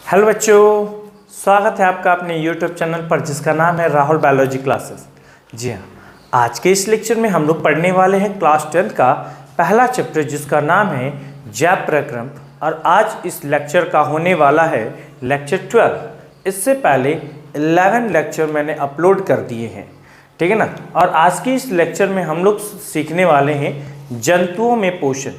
Hello बच्चों, स्वागत है आपका अपने YouTube चैनल पर जिसका नाम है राहुल बायोलॉजी क्लासेस। जी हाँ, आज के इस लेक्चर में हम लोग पढ़ने वाले हैं क्लास 10 का पहला चैप्टर जिसका नाम है जैव प्रक्रम। और आज इस लेक्चर का होने वाला है लेक्चर 12। इससे पहले 11 लेक्चर मैंने अपलोड कर दिए हैं, ठीक है ना। और आज के इस लेक्चर में हम लोग सीखने वाले हैं जंतुओं में पोषण।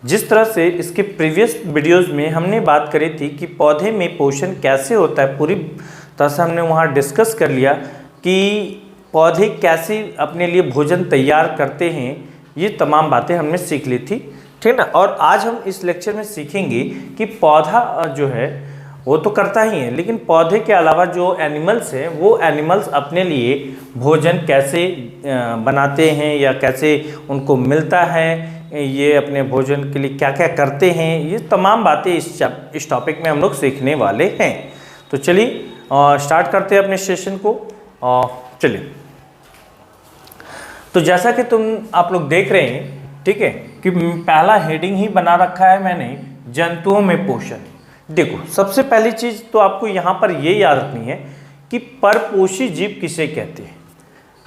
जिस तरह से इसके प्रीवियस वीडियोस में हमने बात करी थी कि पौधे में पोषण कैसे होता है, पूरी तरह से हमने वहाँ डिस्कस कर लिया कि पौधे कैसे अपने लिए भोजन तैयार करते हैं। ये तमाम बातें हमने सीख ली थी, ठीक ना। और आज हम इस लेक्चर में सीखेंगे कि पौधा जो है वो तो करता ही है, लेकिन पौधे के अलावा जो एनिमल्स हैं वो एनिमल्स अपने लिए भोजन कैसे बनाते हैं या कैसे उनको मिलता है, ये अपने भोजन के लिए क्या क्या करते हैं। ये तमाम बातें इस टॉपिक में हम लोग सीखने वाले हैं। तो चलिए स्टार्ट करते हैं अपने सेशन को। चलिए, तो जैसा कि आप लोग देख रहे हैं, ठीक है, कि पहला हेडिंग ही बना रखा है मैंने, जंतुओं में पोषण। देखो, सबसे पहली चीज़ तो आपको यहाँ पर ये याद रखनी है कि परपोषी जीव किसे कहते हैं।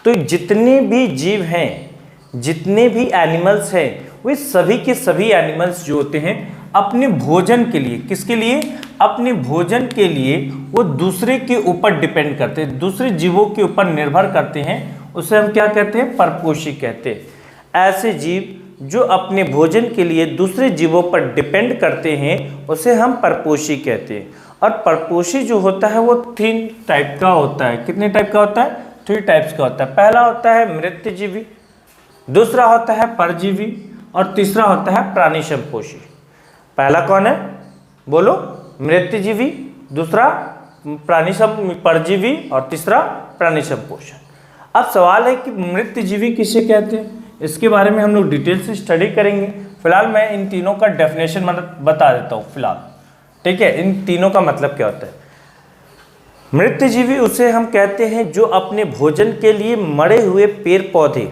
तो जितने भी जीव हैं, जितने भी एनिमल्स हैं, वे सभी के सभी एनिमल्स जो होते हैं अपने भोजन के लिए, किसके लिए? अपने भोजन के लिए वो दूसरे के ऊपर डिपेंड करते हैं, दूसरे जीवों के ऊपर निर्भर करते हैं। उसे हम क्या कहते हैं? परपोषी कहते हैं। ऐसे जीव जो अपने भोजन के लिए दूसरे जीवों पर डिपेंड करते हैं उसे हम परपोषी कहते हैं। और परपोषी जो होता है वो 3 टाइप का होता है। कितने टाइप का होता है? 3 टाइप्स का होता है। पहला होता है मृतजीवी, दूसरा होता है परजीवी और तीसरा होता है प्राणी संपोषी। पहला कौन है? बोलो। मृतजीवी, दूसरा परजीवी और तीसरा प्राणी संपोषण। अब सवाल है कि मृतजीवी किसे कहते हैं, इसके बारे में हम लोग डिटेल से स्टडी करेंगे। फिलहाल मैं इन तीनों का डेफिनेशन बता देता हूँ फिलहाल, ठीक है। इन तीनों का मतलब क्या होता है? मृतजीवी उसे हम कहते हैं जो अपने भोजन के लिए मरे हुए पेड़ पौधे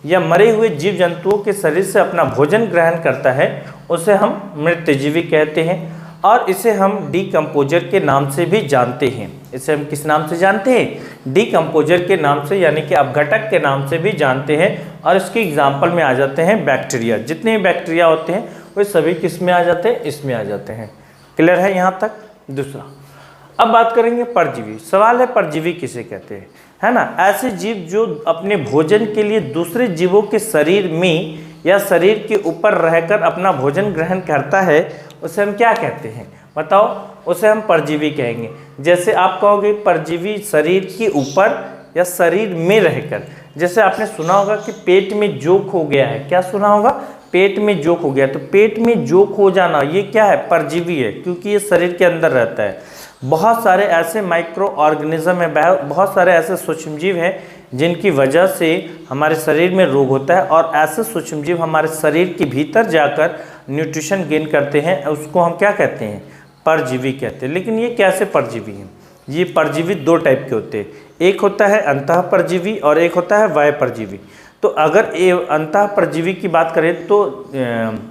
या मरे हुए जीव जंतुओं के शरीर से अपना भोजन ग्रहण करता है, उसे हम मृतजीवी कहते हैं। और इसे हम डीकम्पोजर के नाम से भी जानते हैं। इसे हम किस नाम से जानते हैं? डीकम्पोजर के नाम से, यानी कि अपघटक के नाम से भी जानते हैं। और इसके एग्जाम्पल में आ जाते हैं बैक्टीरिया। जितने भी बैक्टीरिया होते हैं वे सभी किस में आ जाते हैं? इसमें आ जाते हैं। क्लियर है यहाँ तक? दूसरा, अब बात करेंगे परजीवी। सवाल है परजीवी किसे कहते हैं, है ना। ऐसे जीव जो अपने भोजन के लिए दूसरे जीवों के शरीर में या शरीर के ऊपर रहकर अपना भोजन ग्रहण करता है, उसे हम क्या कहते हैं? बताओ। उसे हम परजीवी कहेंगे। जैसे आप कहोगे परजीवी शरीर के ऊपर या शरीर में रहकर। जैसे आपने सुना होगा कि पेट में जोक हो गया है। क्या सुना होगा? पेट में जोक हो गया। तो पेट में जोक हो जाना ये क्या है? परजीवी है, क्योंकि ये शरीर के अंदर रहता है। बहुत सारे ऐसे माइक्रो ऑर्गेनिज्म है, बहुत सारे ऐसे सूक्ष्मजीव हैं जिनकी वजह से हमारे शरीर में रोग होता है। और ऐसे सूक्ष्मजीव हमारे शरीर के भीतर जाकर न्यूट्रिशन गेन करते हैं, उसको हम क्या कहते हैं? परजीवी कहते हैं। लेकिन ये कैसे परजीवी हैं? ये परजीवी 2 टाइप के होते हैं। एक होता है अंतः परजीवी और एक होता है बाह्य परजीवी। तो अगर अंतः परजीवी की बात करें तो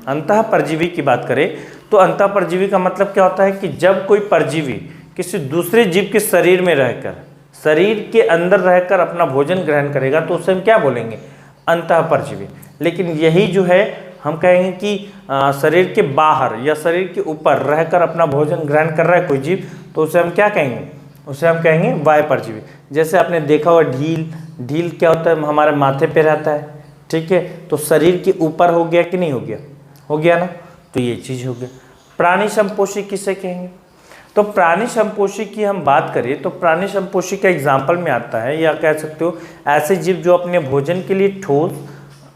अंतः परजीवी की बात करें तो अंतः परजीवी का मतलब क्या होता है कि जब कोई परजीवी किसी दूसरे जीव के शरीर में रहकर, शरीर के अंदर रहकर अपना भोजन ग्रहण करेगा तो उसे हम क्या बोलेंगे? अंतः परजीवी। लेकिन यही जो है हम कहेंगे कि शरीर के बाहर या शरीर के ऊपर रहकर अपना भोजन ग्रहण कर रहा है कोई जीव, तो उसे हम क्या कहेंगे? उसे हम कहेंगे बाह्य परजीवी। जैसे आपने देखा हुआ ढील क्या होता है? हमारे माथे पे रहता है, ठीक है। तो शरीर के ऊपर हो गया कि नहीं हो गया? हो गया ना। तो ये चीज़ हो गया। प्राणी संपोषी किसे कहेंगे? तो प्राणी संपोषी की हम बात करें तो प्राणी संपोषी का एग्जाम्पल में आता है, या कह सकते हो ऐसे जीव जो अपने भोजन के लिए ठोस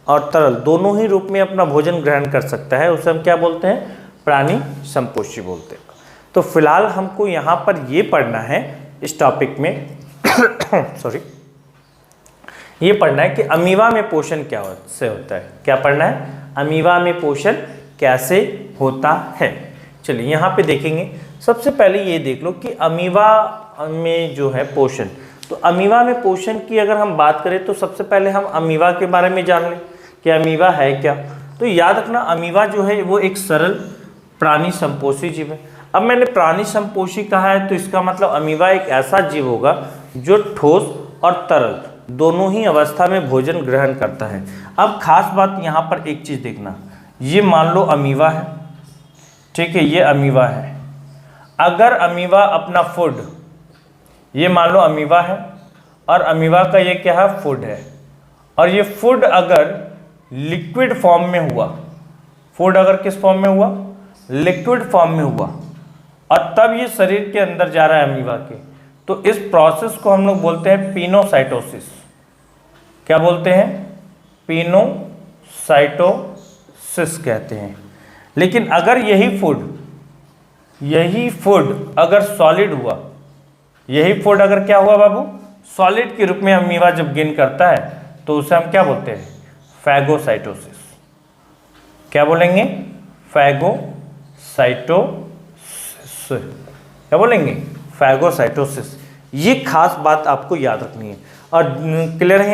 और तरल दोनों ही रूप में अपना भोजन ग्रहण कर सकता है, उसे हम क्या बोलते हैं? प्राणी संपोषी बोलते हैं। तो फिलहाल हमको यहाँ पर ये पढ़ना है इस टॉपिक में सॉरी, ये पढ़ना है कि अमीबा में पोषण क्या से होता है। क्या पढ़ना है? अमीबा में पोषण कैसे होता है। चलिए यहाँ पे देखेंगे। सबसे पहले ये देख लो कि अमीबा में जो है पोषण, तो अमीबा में पोषण की अगर हम बात करें तो सबसे पहले हम अमीबा के बारे में जान लें कि अमीबा है क्या। तो याद रखना, अमीबा जो है वो एक सरल प्राणी संपोषी जीव है। अब मैंने प्राणी संपोषी कहा है, तो इसका मतलब अमीबा एक ऐसा जीव होगा जो ठोस और तरल दोनों ही अवस्था में भोजन ग्रहण करता है। अब खास बात यहाँ पर एक चीज़ देखना, ये मान लो अमीबा है, ठीक है, ये अमीबा है। अगर अमीबा अपना फूड, ये मान लो अमीबा है और अमीबा का ये क्या है, फूड है, और ये फूड अगर लिक्विड फॉर्म में हुआ, फूड अगर किस फॉर्म में हुआ, लिक्विड फॉर्म में हुआ, और तब ये शरीर के अंदर जा रहा है अमीबा के, तो इस प्रोसेस को हम लोग बोलते हैं पिनोसाइटोसिस। क्या बोलते हैं, पिनोसाइटोसिस कहते हैं। लेकिन अगर यही फूड अगर सॉलिड हुआ, यही फूड अगर क्या हुआ बाबू, सॉलिड के रूप में अमीबा जब गेन करता है, तो उसे हम क्या बोलते हैं, फैगोसाइटोसिस। क्या बोलेंगे, फैगोसाइटोसिस। क्या बोलेंगे, फैगोसाइटोसिस। ये खास बात आपको याद रखनी है। और क्लियर है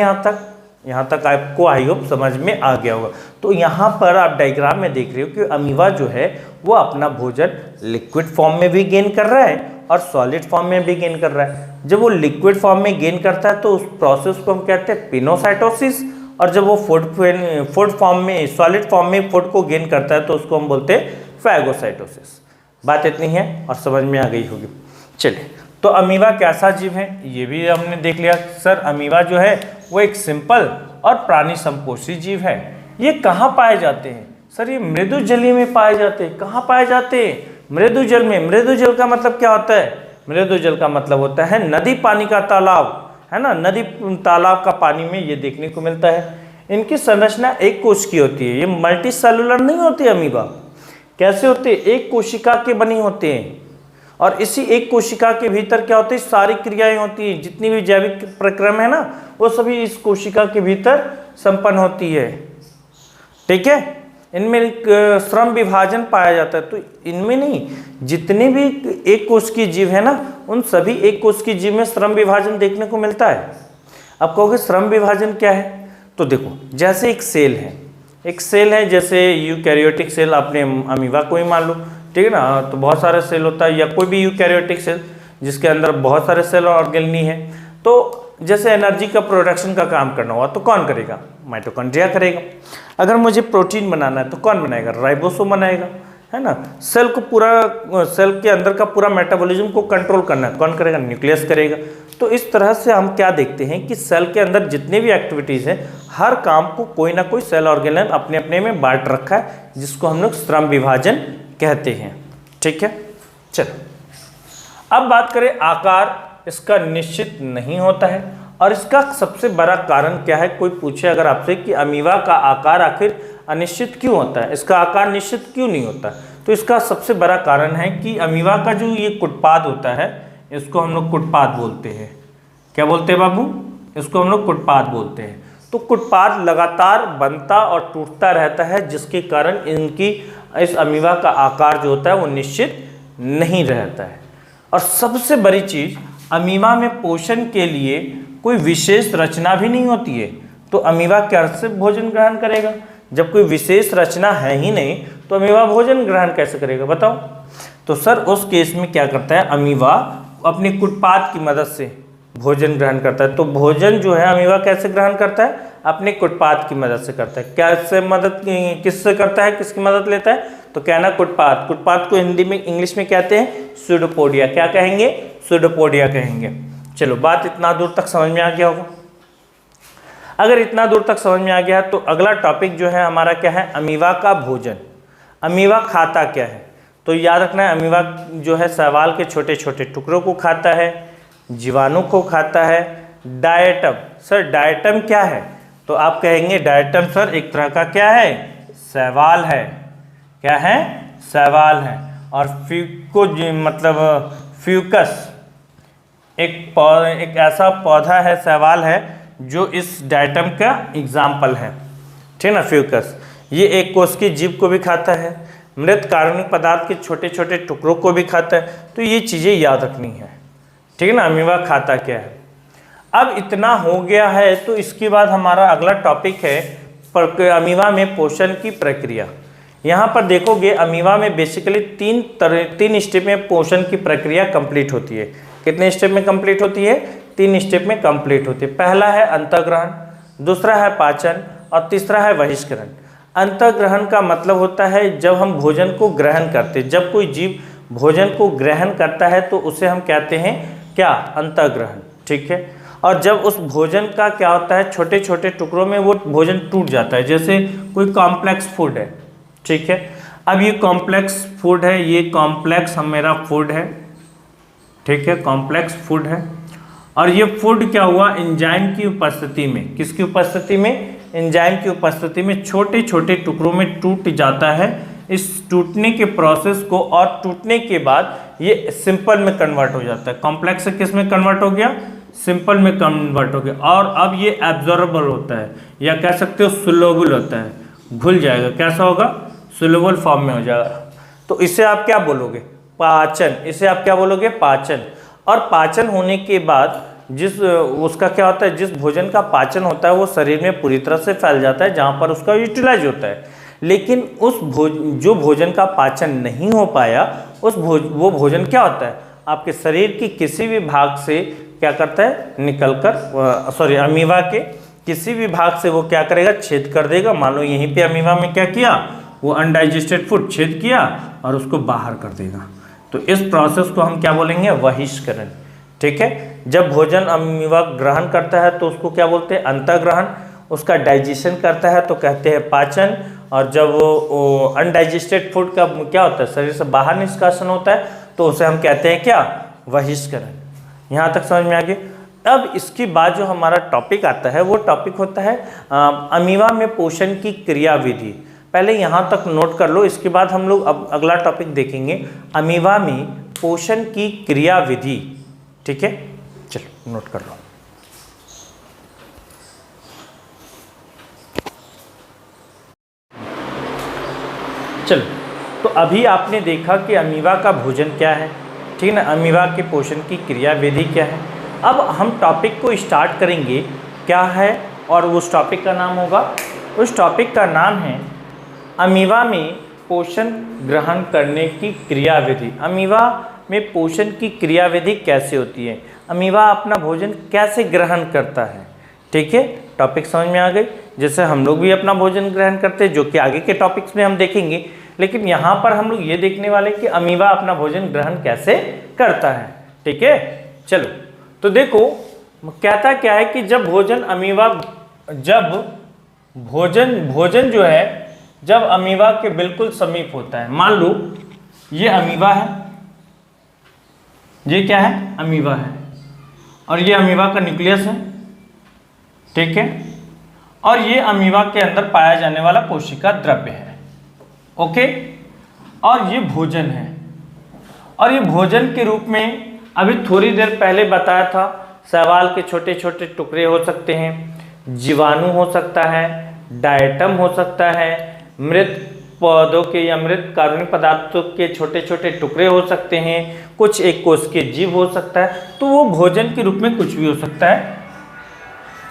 यहाँ तक आपको आई होप समझ में आ गया होगा। तो यहाँ पर आप डायग्राम में देख रहे हो कि अमीबा जो है वो अपना भोजन लिक्विड फॉर्म में भी गेन कर रहा है और सॉलिड फॉर्म में भी गेन कर रहा है। जब वो लिक्विड फॉर्म में गेन करता है तो उस प्रोसेस को हम कहते हैं पिनोसाइटोसिस, और जब वो फूड फॉर्म में, सॉलिड फॉर्म में फूड को गेन करता है तो उसको हम बोलते हैं फैगोसाइटोसिस। बात इतनी है और समझ में आ गई होगी। चलिए, तो अमीबा कैसा जीव है ये भी हमने देख लिया। सर अमीबा जो है वो एक सिंपल और प्राणी संपोषी जीव है। ये कहाँ पाए जाते हैं, सर ये मृदु जलीय में पाए जाते हैं। कहाँ पाए जाते हैं, मृदु जल में। मृदु जल का मतलब क्या होता है, मृदु जल का मतलब होता है नदी पानी का तालाब, है ना, नदी तालाब का पानी में ये देखने को मिलता है। इनकी संरचना एक कोश की होती है, ये मल्टी सेलुलर नहीं होती अमीबा। कैसे होते हैं, एक कोशिका के बनी होते हैं, और इसी एक कोशिका के भीतर क्या होती है, सारी क्रियाएं होती हैं, जितनी भी जैविक प्रक्रम है ना वो सभी इस कोशिका के भीतर संपन्न होती है। ठीक है, इनमें श्रम विभाजन पाया जाता है। तो इनमें नहीं, जितने भी एक कोश की जीव है ना उन सभी एक कोश की जीव में श्रम विभाजन देखने को मिलता है। अब कहोगे श्रम विभाजन क्या है, तो देखो जैसे एक सेल है, जैसे यूकैरियोटिक सेल, आपने अमीबा को ही मान लो, ठीक है ना, तो बहुत सारे सेल होता है, या कोई भी यूकैरियोटिक सेल जिसके अंदर बहुत सारे सेल और ऑर्गेनली है। तो जैसे एनर्जी का प्रोडक्शन का काम करना हुआ तो कौन करेगा, माइटोकॉन्ड्रिया करेगा। अगर मुझे प्रोटीन बनाना है तो कौन बनाएगा, राइबोसोम बनाएगा, है ना। सेल को पूरा, सेल के अंदर का पूरा मेटाबॉलिज्म को कंट्रोल करना है, कौन करेगा, न्यूक्लियस करेगा। तो इस तरह से हम क्या देखते हैं कि सेल के अंदर जितने भी एक्टिविटीज़ हैं, हर काम को कोई ना कोई सेल ऑर्गेनल अपने अपने में बांट रखा है, जिसको हम लोग श्रम विभाजन कहते हैं। ठीक है, चलो अब बात करें आकार। इसका निश्चित नहीं होता है, और इसका सबसे बड़ा कारण क्या है, कोई पूछे अगर आपसे कि अमीबा का आकार आखिर अनिश्चित क्यों होता है, इसका आकार निश्चित क्यों नहीं होता, तो इसका सबसे बड़ा कारण है कि अमीबा का जो ये कुटपाद होता है, इसको हम लोग कुटपाद बोलते हैं। क्या बोलते हैं बाबू, इसको हम लोग कुटपाद बोलते हैं। तो कुटपाद लगातार बनता और टूटता रहता है, जिसके कारण इनकी, इस अमीबा का आकार जो होता है वो निश्चित नहीं रहता है। और सबसे बड़ी चीज़, अमीबा में पोषण के लिए कोई विशेष रचना भी नहीं होती है। तो अमीबा कैसे भोजन ग्रहण करेगा, जब कोई विशेष रचना है ही नहीं तो अमीबा भोजन ग्रहण कैसे करेगा, बताओ। तो सर उस केस में क्या करता है, अमीबा अपने कुटपाद की मदद से भोजन ग्रहण करता है। तो भोजन जो है अमीबा कैसे ग्रहण करता है, अपने कुटपाद की मदद से करता है। कैसे मदद, किससे करता है, किसकी मदद लेता है, तो कहना कुटपाद। कुटपाद को हिंदी में, इंग्लिश में कहते हैं सूडोपोडिया। क्या कहेंगे, सूडोपोडिया कहेंगे। चलो बात इतना दूर तक समझ में आ गया होगा। अगर इतना दूर तक समझ में आ गया तो अगला टॉपिक जो है हमारा क्या है, अमीबा का भोजन। अमीबा खाता क्या है, तो याद रखना है अमीबा जो है शैवाल के छोटे छोटे टुकड़ों को खाता है, जीवाणु को खाता है। डायटम, सर डायटम क्या है, तो आप कहेंगे डायटम सर एक तरह का क्या है, शैवाल है। क्या है, शैवाल है। और फ्यूको मतलब फ्यूकस एक ऐसा पौधा है, शैवाल है, जो इस डायटम का एग्जाम्पल है। ठीक है ना, फ्यूकस ये एक कोश की जीव को भी खाता है, मृत कार्बनिक पदार्थ के छोटे छोटे टुकड़ों को भी खाता है। तो ये चीज़ें याद रखनी है। ठीक है ना, अमीबा खाता क्या है। अब इतना हो गया है तो इसके बाद हमारा अगला टॉपिक है अमीबा में पोषण की प्रक्रिया। यहाँ पर देखोगे अमीबा में बेसिकली तीन स्टेप में पोषण की प्रक्रिया कंप्लीट होती है। कितने स्टेप में कंप्लीट होती है? 3 स्टेप में कंप्लीट होती है। पहला है अंतःग्रहण, दूसरा है पाचन और तीसरा है बहिष्करण। अंतःग्रहण का मतलब होता है जब हम भोजन को ग्रहण करते हैं, जब कोई जीव भोजन को ग्रहण करता है तो उसे हम कहते हैं क्या? अंतःग्रहण। ठीक है। और जब उस भोजन का क्या होता है, छोटे छोटे टुकड़ों में वो भोजन टूट जाता है, जैसे कोई कॉम्प्लेक्स फूड है। ठीक है। अब ये कॉम्प्लेक्स फूड है, ये कॉम्प्लेक्स मेरा फूड है। ठीक है, कॉम्प्लेक्स फूड है। और ये फूड क्या हुआ? एंजाइम की उपस्थिति में। किसकी उपस्थिति में? एंजाइम की उपस्थिति में छोटे छोटे टुकड़ों में टूट जाता है। इस टूटने के प्रोसेस को और टूटने के बाद ये सिंपल में कन्वर्ट हो जाता है। कॉम्प्लेक्स से किस में कन्वर्ट हो गया? सिंपल में कन्वर्ट हो गया। और अब ये एब्जॉर्बेबल होता है, या कह सकते हो सोल्यूबल होता है, घुल जाएगा। कैसा होगा? सोल्यूबल फॉर्म में हो जाएगा। तो इसे आप क्या बोलोगे? पाचन। इसे आप क्या बोलोगे? पाचन। और पाचन होने के बाद उसका क्या होता है, जिस भोजन का पाचन होता है वो शरीर में पूरी तरह से फैल जाता है, जहाँ पर उसका यूटिलाइज होता है। लेकिन जो भोजन का पाचन नहीं हो पाया, वो भोजन क्या होता है, आपके शरीर की किसी भी भाग से क्या करता है, निकलकर अमीबा के किसी भी भाग से वो क्या करेगा? छेद कर देगा। मान लो यहीं पे अमीबा में क्या किया, वो अनडाइजेस्टेड फूड छेद किया और उसको बाहर कर देगा। तो इस प्रोसेस को हम क्या बोलेंगे? बहिष्करण। ठीक है। जब भोजन अमीबा ग्रहण करता है तो उसको क्या बोलते हैं? अंतःग्रहण। उसका डाइजेशन करता है तो कहते हैं पाचन। और जब वो अनडाइजेस्टेड फूड का क्या होता है, शरीर से बाहर निष्कासन होता है, तो उसे हम कहते हैं क्या? बहिष्करण। यहाँ तक समझ में आ गया। अब इसके बाद जो हमारा टॉपिक आता है वो टॉपिक होता है अमीबा में पोषण की क्रियाविधि। पहले यहाँ तक नोट कर लो, इसके बाद हम लोग अब अगला टॉपिक देखेंगे, अमीबा में पोषण की क्रियाविधि। ठीक है, चलो नोट कर लो। चलो, तो अभी आपने देखा कि अमीबा का भोजन क्या है, ठीक है ना, अमीबा के पोषण की क्रियाविधि क्या है। अब हम टॉपिक को स्टार्ट करेंगे, क्या है, और उस टॉपिक का नाम होगा, उस टॉपिक का नाम है अमीबा में पोषण ग्रहण करने की क्रियाविधि। अमीबा में पोषण की क्रियाविधि कैसे होती है, अमीबा अपना भोजन कैसे ग्रहण करता है। ठीक है, टॉपिक समझ में आ गई। जैसे हम लोग भी अपना भोजन ग्रहण करते हैं, जो कि आगे के टॉपिक्स में हम देखेंगे, लेकिन यहाँ पर हम लोग ये देखने वाले कि अमीबा अपना भोजन ग्रहण कैसे करता है। ठीक है, चलो तो देखो कहता क्या है कि जब भोजन जो है जब अमीबा के बिल्कुल समीप होता है, मान लो ये अमीबा है, ये क्या है, अमीबा है, और ये अमीबा का न्यूक्लियस है। ठीक है, और ये अमीबा के अंदर पाया जाने वाला कोशिका द्रव्य है। ओके, और ये भोजन है, और ये भोजन के रूप में अभी थोड़ी देर पहले बताया था, शैवाल के छोटे छोटे टुकड़े हो सकते हैं, जीवाणु हो सकता है, डायटम हो सकता है, मृत पौधों के या मृत कार्बनिक पदार्थों के छोटे छोटे टुकड़े हो सकते हैं, कुछ एक कोश के जीव हो सकता है। तो वो भोजन के रूप में कुछ भी हो सकता है।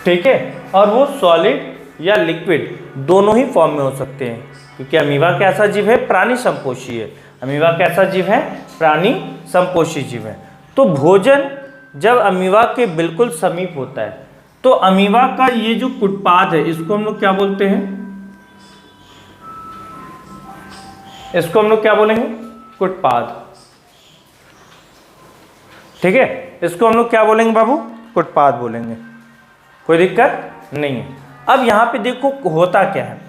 ठीक है, और वो सॉलिड या लिक्विड दोनों ही फॉर्म में हो सकते हैं, क्योंकि अमीबा कैसा जीव है, प्राणी संपोषी है। अमीबा कैसा जीव है, प्राणी संपोषी जीव है। तो भोजन जब अमीबा के बिल्कुल समीप होता है, तो अमीबा का ये जो कुटपाद है, इसको हम लोग क्या बोलते हैं, इसको हम लोग क्या बोलेंगे, कुटपाद। ठीक है, इसको हम लोग क्या बोलेंगे बाबू, कुटपाद बोलेंगे, कोई दिक्कत नहीं है। अब यहाँ पे देखो होता क्या है,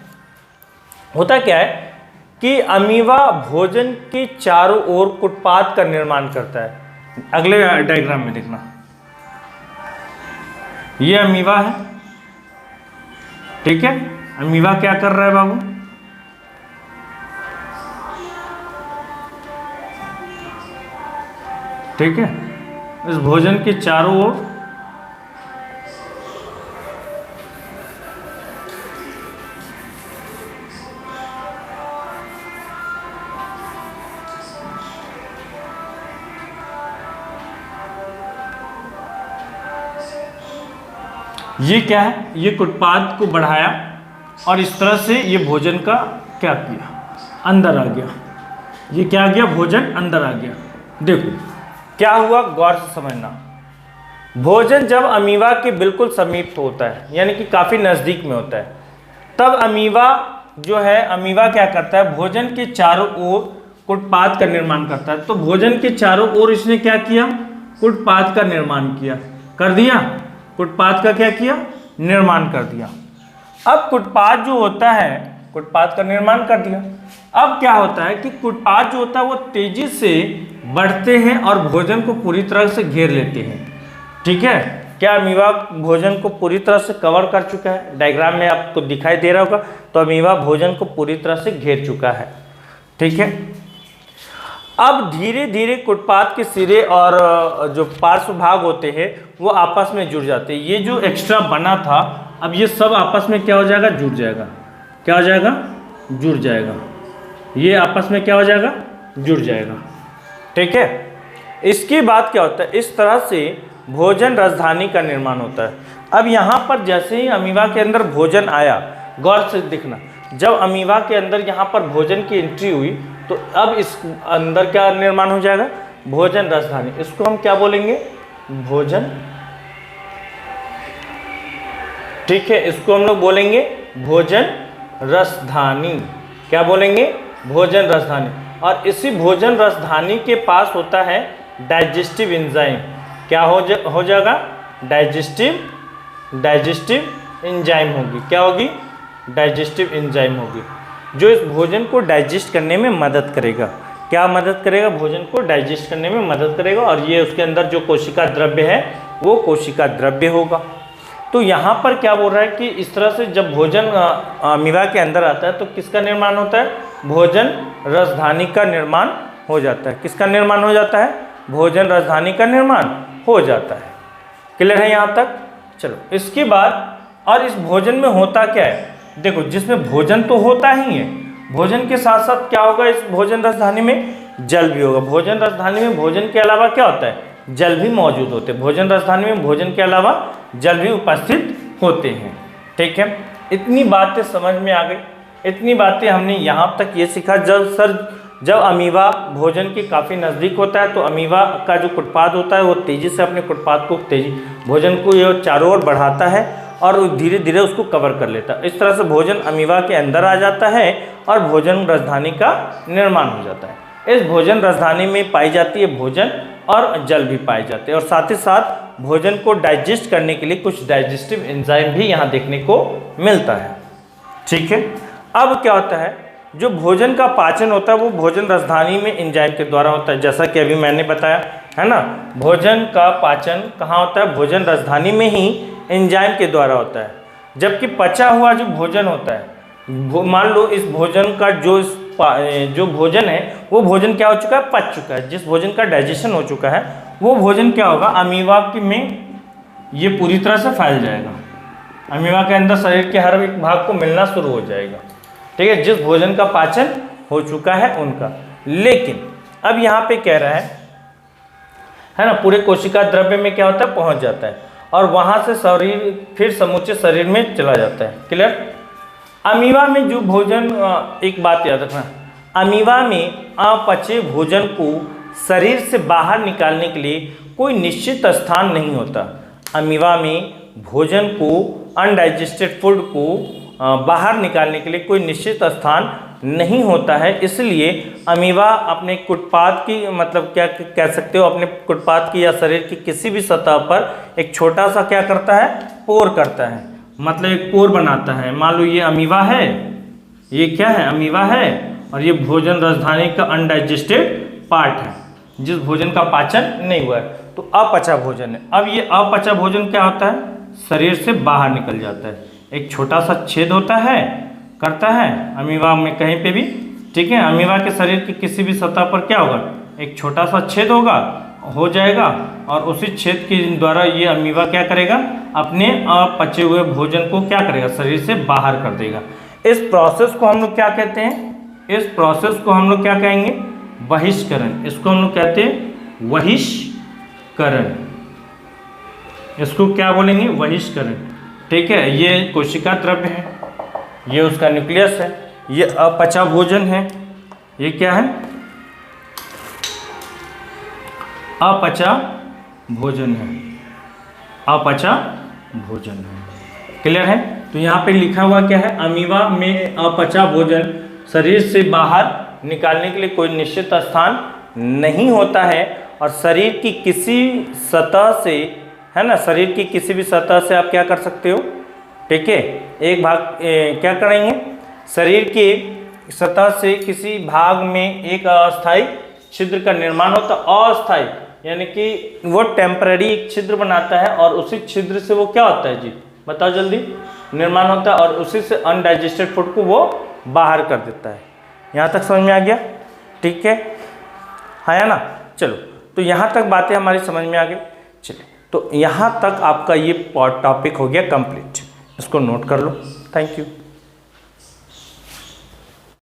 होता क्या है कि अमीबा भोजन के चारों ओर कुटपाद का निर्माण करता है। अगले डायग्राम में देखना, ये अमीबा है। ठीक है, अमीबा क्या कर रहा है बाबू, ठीक है, इस भोजन के चारों ओर ये क्या है, ये कुटपाद को बढ़ाया और इस तरह से ये भोजन का क्या किया, अंदर आ गया। ये क्या आ गया? भोजन अंदर आ गया। देखो क्या हुआ, गौर से समझना। भोजन जब अमीबा के बिल्कुल समीप होता है, यानी कि काफ़ी नज़दीक में होता है, तब अमीबा जो है, अमीबा क्या करता है, भोजन के चारों ओर कुटपाथ का निर्माण करता है। तो भोजन के चारों ओर इसने क्या किया? कुटपाथ का निर्माण किया, कर दिया। कुटपाथ का क्या किया? निर्माण कर दिया। अब कुटपाथ जो होता है, कुटपाथ का निर्माण कर दिया। अब क्या होता है कि कुटपाथ जो होता है वो तेजी से बढ़ते हैं और भोजन को पूरी तरह से घेर लेते हैं। ठीक है, क्या अमीबा भोजन को पूरी तरह से कवर कर चुका है? डायग्राम में आपको दिखाई दे रहा होगा। तो अमीबा भोजन को पूरी तरह से घेर चुका है। ठीक है, अब धीरे धीरे कुटपाथ के सिरे और जो पार्श्व भाग होते हैं वो आपस में जुड़ जाते हैं। ये जो एक्स्ट्रा बना था, अब ये सब आपस में क्या हो जाएगा? जुड़ जाएगा। क्या हो जाएगा? जुड़ जाएगा। ये आपस में क्या हो जाएगा? जुड़ जाएगा। ठीक है, इसके बाद क्या होता है? इस तरह से भोजन राजधानी का निर्माण होता है। अब यहाँ पर जैसे ही अमीबा के अंदर भोजन आया, गौर से देखना, जब अमीबा के अंदर यहाँ पर भोजन की एंट्री हुई तो अब इस अंदर क्या निर्माण हो जाएगा? भोजन राजधानी। इसको हम क्या बोलेंगे? भोजन। ठीक है, इसको हम लोग बोलेंगे भोजन रसधानी। क्या बोलेंगे? भोजन रसधानी। और इसी भोजन रसधानी के पास होता है डाइजेस्टिव एंजाइम। क्या हो जाएगा? डाइजेस्टिव एंजाइम होगी। क्या होगी? डाइजेस्टिव एंजाइम होगी, जो इस भोजन को डाइजेस्ट करने में मदद करेगा। क्या मदद करेगा? भोजन को डाइजेस्ट करने में मदद करेगा। और ये उसके अंदर जो कोशिका द्रव्य है वो कोशिका द्रव्य होगा। तो यहाँ पर क्या बोल रहा है कि इस तरह से जब भोजन अमीबा के अंदर आता है तो किसका निर्माण होता है? भोजन राजधानी का निर्माण हो जाता है। किसका निर्माण हो जाता है? भोजन राजधानी का निर्माण हो जाता है। क्लियर है यहाँ तक? चलो, इसके बाद और इस भोजन में होता क्या है? देखो, जिसमें भोजन तो होता ही है, भोजन के साथ साथ क्या होगा? इस भोजन राजधानी में जल भी होगा। भोजन राजधानी में भोजन के अलावा क्या होता है? जल भी मौजूद होते हैं। भोजन राजधानी में भोजन के अलावा जल भी उपस्थित होते हैं। ठीक है, इतनी बातें समझ में आ गई। इतनी बातें हमने यहाँ तक ये सीखा। जब अमीबा भोजन के काफ़ी नज़दीक होता है तो अमीबा का जो कुटपाथ होता है वो तेज़ी से अपने कुटपाथ को भोजन को ये चारों ओर बढ़ाता है और धीरे धीरे उसको कवर कर लेता है। इस तरह से भोजन अमीबा के अंदर आ जाता है और भोजन राजधानी का निर्माण हो जाता है। इस भोजन राजधानी में पाई जाती है भोजन और जल भी पाए जाते हैं। और साथ ही साथ भोजन को डाइजेस्ट करने के लिए कुछ डाइजेस्टिव एंजाइम भी यहाँ देखने को मिलता है। ठीक है, अब क्या होता है? जो भोजन का पाचन होता है वो भोजन राजधानी में एंजाइम के द्वारा होता है, जैसा कि अभी मैंने बताया है ना। भोजन का पाचन कहाँ होता है? भोजन राजधानी में ही एंजाइम के द्वारा होता है। जबकि पचा हुआ जो भोजन होता है, मान लो इस भोजन का जो भोजन है वो भोजन क्या हो चुका है? पच चुका है। जिस भोजन का डाइजेशन हो चुका है वो भोजन क्या होगा? अमीबा में ये पूरी तरह से फैल जाएगा। अमीबा के अंदर शरीर के हर एक भाग को मिलना शुरू हो जाएगा। ठीक है, जिस भोजन का पाचन हो चुका है उनका। लेकिन अब यहाँ पे कह रहा है ना, पूरे कोशिका द्रव्य में क्या होता है? पहुँच जाता है और वहाँ से शरीर फिर समूचे शरीर में चला जाता है। क्लियर? अमीबा में जो भोजन, एक बात याद रखना, अमीबा में अपचे भोजन को शरीर से बाहर निकालने के लिए कोई निश्चित स्थान नहीं होता। अमीबा में भोजन को, अनडाइजेस्टेड फूड को बाहर निकालने के लिए कोई निश्चित स्थान नहीं होता है। इसलिए अमीबा अपने कुटपाथ की, मतलब क्या कह सकते हो, अपने कुटपाथ की या शरीर की किसी भी सतह पर एक छोटा सा क्या करता है? पोर करता है। मतलब एक पोर बनाता है। मान लो ये अमीबा है, ये क्या है? अमीबा है, और ये भोजन राजधानी का अनडाइजेस्टेड पार्ट है, जिस भोजन का पाचन नहीं हुआ है। तो अपचा भोजन है। अब ये अपचा भोजन क्या होता है? शरीर से बाहर निकल जाता है। एक छोटा सा छेद होता है, करता है अमीबा में कहीं पे भी। ठीक है, अमीबा के शरीर की किसी भी सतह पर क्या होगा? एक छोटा सा छेद हो जाएगा और उसी छेद के द्वारा ये अमीबा क्या करेगा? अपने अपचे हुए भोजन को क्या करेगा? शरीर से बाहर कर देगा। इस प्रोसेस को हम लोग क्या कहते हैं? इस प्रोसेस को हम लोग क्या कहेंगे? बहिष्करण। इसको हम लोग कहते हैं बहिष्करण। इसको क्या बोलेंगे? बहिष्करण। ठीक है, ये कोशिका द्रव्य है, ये उसका न्यूक्लियस है, ये अपचा भोजन है। ये क्या है? अपचा भोजन है, अपचा भोजन है। क्लियर है? तो यहाँ पे लिखा हुआ क्या है? अमीबा में अपचा भोजन शरीर से बाहर निकालने के लिए कोई निश्चित स्थान नहीं होता है और शरीर की किसी सतह से, है ना, शरीर की किसी भी सतह से आप क्या कर सकते हो, ठीक है, एक भाग क्या करेंगे, शरीर के सतह से किसी भाग में एक अस्थायी छिद्र का निर्माण होता है। अस्थायी यानी कि वो टेम्पररी एक छिद्र बनाता है और उसी छिद्र से वो क्या होता है जी, बताओ जल्दी, निर्माण होता है और उसी से अनडाइजेस्टेड फूड को वो बाहर कर देता है। यहाँ तक समझ में आ गया? ठीक है ना? चलो, तो यहाँ तक बातें हमारी समझ में आ गई। चलिए, तो यहाँ तक आपका ये टॉपिक हो गया कंप्लीट। इसको नोट कर लो। Thank you.